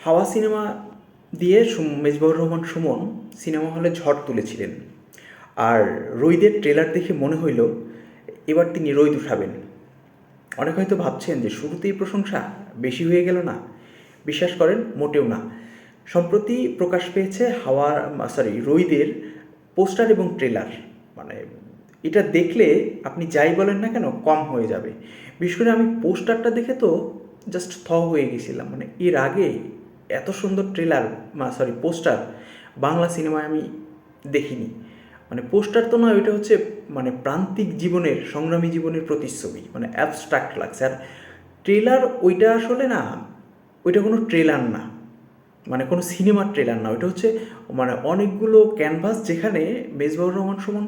হাওয়া সিনেমা দিয়ে মেজবাহুর রহমান সুমন সিনেমা হলে ঝড় তুলেছিলেন। আর রৈদের ট্রেলার দেখে মনে হইল এবার তিনি রৈদ উঠাবেন। অনেক হয়তো ভাবছেন যে শুরুতেই প্রশংসা বেশি হয়ে গেল না। বিশ্বাস করেন, মোটেও না। সম্প্রতি প্রকাশ পেয়েছে রৈদের পোস্টার এবং ট্রেলার। মানে এটা দেখলে আপনি যাই বলেন না কেন কম হয়ে যাবে। বিশেষ করে আমি পোস্টারটা দেখে তো জাস্ট হয়ে গেছিলাম। মানে এর আগে এত সুন্দর পোস্টার বাংলা সিনেমায় আমি দেখিনি। মানে পোস্টার তো নয়, ওইটা হচ্ছে মানে প্রান্তিক জীবনের, সংগ্রামী জীবনের প্রতিচ্ছবি, মানে অ্যাবস্ট্রাক্ট লাগছে। আর ট্রেলার ওইটা আসলে না, ওইটা কোনো ট্রেলার না, মানে কোনো সিনেমার ট্রেলার না। ওইটা হচ্ছে মানে অনেকগুলো ক্যানভাস যেখানে মেজবাহুর রহমান সুমন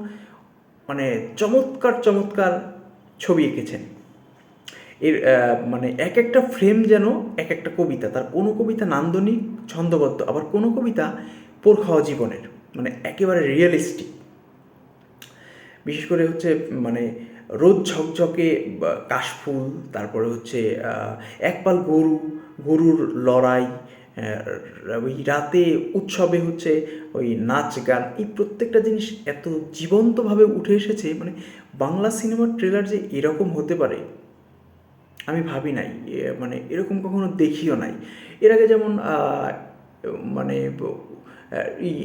মানে চমৎকার চমৎকার ছবি এঁকেছেন। এর মানে এক একটা ফ্রেম যেন এক একটা কবিতা। তার কোনো কবিতা নান্দনিক ছন্দবদ্ধ, আবার কোনো কবিতা পোর খাওয়া জীবনের, মানে একেবারে রিয়েলিস্টিক। বিশেষ করে হচ্ছে মানে রোদ ঝকঝকে কাশফুল, তারপরে হচ্ছে একপাল গরুর লড়াই, ওই রাতে উৎসবে হচ্ছে ওই নাচ গান, এই প্রত্যেকটা জিনিস এত জীবন্তভাবে উঠে এসেছে। মানে বাংলা সিনেমার ট্রেলার যে এরকম হতে পারে আমি ভাবি নাই, মানে এরকম কখনো দেখিও নাই। এর আগে যেমন মানে এই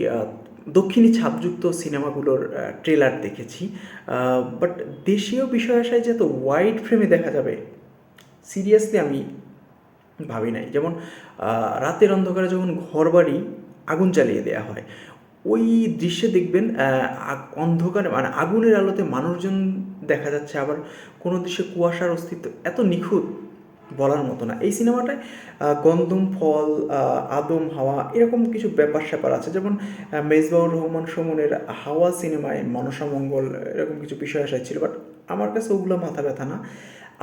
দক্ষিণী ছাপযুক্ত সিনেমাগুলোর ট্রেলার দেখেছি, বাট দেশীয় বিষয় আসায় যে এত ওয়াইড ফ্রেমে দেখা যাবে সিরিয়াসলি আমি ভাবি নাই। যেমন রাতের অন্ধকারে যখন ঘরবাড়ি আগুন জ্বালিয়ে দেওয়া হয়, ওই দৃশ্যে দেখবেন অন্ধকারে মানে আগুনের আলোতে মানুষজন দেখা যাচ্ছে, আবার কোনো দৃশ্যে কুয়াশার অস্তিত্ব এত নিখুঁত বলার মতো না। এই সিনেমাটায় গন্ধম ফল, আদম হাওয়া, এরকম কিছু ব্যাপার স্যাপার আছে। যেমন মেজবাহুর রহমান সুমনের হাওয়া সিনেমায় মনসামঙ্গল এরকম কিছু বিষয় আসায় ছিল, বাট আমার কাছে ওগুলো মাথা ব্যথা না।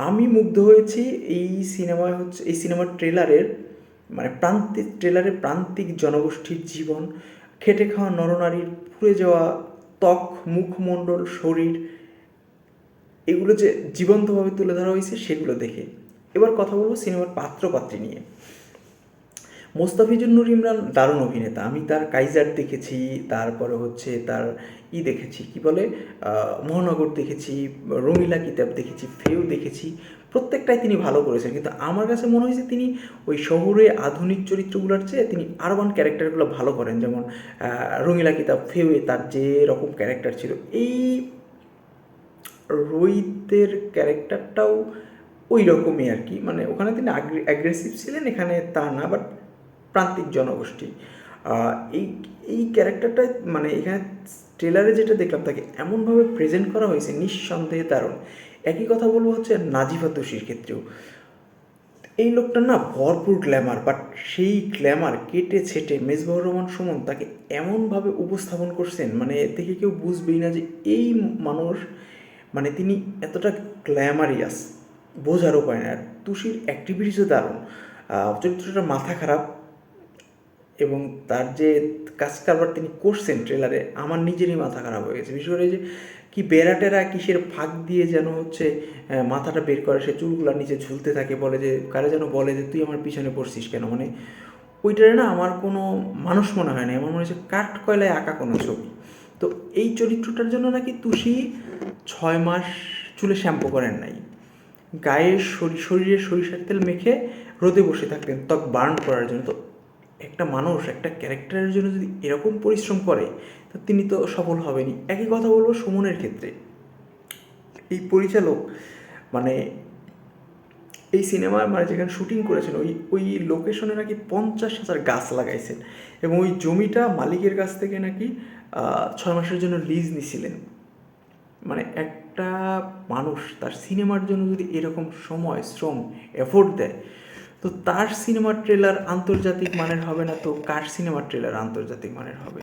আমি মুগ্ধ হয়েছি এই সিনেমার প্রান্তিক জনগোষ্ঠীর জীবন, খেটে খাওয়া নরনারীর পুড়ে যাওয়া ত্বক, মুখমণ্ডল, শরীর, এগুলো যে জীবন্তভাবে তুলে ধরা হয়েছে সেগুলো দেখে। এবার কথা বলবো সিনেমার পাত্রপাত্রী নিয়ে। মোস্তাফিজুর নূর ইমরান দারুণ অভিনেতা। আমি তার কাইজার দেখেছি, তারপরে হচ্ছে তার দেখেছি কি বলে মহানগর দেখেছি, রঙিলা কিতাব দেখেছি, ফেউ দেখেছি। প্রত্যেকটাই তিনি ভালো করেছেন, কিন্তু আমার কাছে মনে হয়েছে তিনি ওই শহরে আধুনিক চরিত্রগুলোর চেয়ে তিনি আরবান ক্যারেক্টারগুলো ভালো করেন। যেমন রঙিলা কিতাব, ফেউয়ে তার যে রকম ক্যারেক্টার ছিল, এই রোহিতের ক্যারেক্টারটাও ওই রকমই আর কি। মানে ওখানে তিনি অ্যাগ্রেসিভ ছিলেন, এখানে তা না, বাট প্রান্তিক জনগোষ্ঠী। এই এই ক্যারেক্টারটা মানে এখানে ট্রেলারে যেটা দেখলাম তাকে এমনভাবে প্রেজেন্ট করা হয়েছে, নিঃসন্দেহে দারুণ। একই কথা বলবো হচ্ছে নাজিফা তুষির ক্ষেত্রেও। এই লোকটার না ভরপুর গ্ল্যামার, বাট সেই গ্ল্যামার কেটে ছেটে মেজবাহুর রহমান সুমন তাকে এমনভাবে উপস্থাপন করছেন, মানে দেখে কেউ বুঝবেই না যে এই মানুষ, মানে তিনি এতটা গ্ল্যামারিয়াস, বোঝার উপায় না। আর তুষির অ্যাক্টিভিটিসও দারুণ। চরিত্রটা মাথা খারাপ, এবং তার যে কাজ কারবার তিনি করছেন ট্রেলারে, আমার নিজেরই মাথা খারাপ হয়ে গেছে। বিশেষ করে যে কি বেড়াটেরা কিসের ফাঁক দিয়ে যেন হচ্ছে মাথাটা বের করে, সে চুলগুলো নিচে ঝুলতে থাকে, বলে যে কারে যেন বলে যে তুই আমার পিছনে পড়ছিস কেন। মানে ওইটারে না আমার কোনো মানুষ মনে হয় না, আমার মনে হচ্ছে কাঠ কয়লায় আঁকা কোনো ছবি। তো এই চরিত্রটার জন্য নাকি তুষি 6 মাস চুলে শ্যাম্পু করেন নাই, গায়ে শরীরে সরিষার তেল মেখে রোদে বসে থাকতেন ত্বক বার্ন করার জন্য। তো একটা মানুষ একটা ক্যারেক্টারের জন্য যদি এরকম পরিশ্রম করে, তো তিনি তো সফল হবেনই। একই কথা বলবো সুমনের ক্ষেত্রে। এই পরিচালক মানে এই সিনেমার মানে যেখানে শুটিং করেছেন ওই লোকেশনে নাকি 50,000 গাছ লাগাইছেন, এবং ওই জমিটা মালিকের কাছ থেকে নাকি 6 মাসের জন্য লিজ নিছিলেন। মানে একটা মানুষ তার সিনেমার জন্য যদি এরকম সময়, শ্রম, এফোর্ট দেয়, তো তার সিনেমার ট্রেলার আন্তর্জাতিক মানের হবে না তো কার সিনেমার ট্রেলার আন্তর্জাতিক মানের হবে?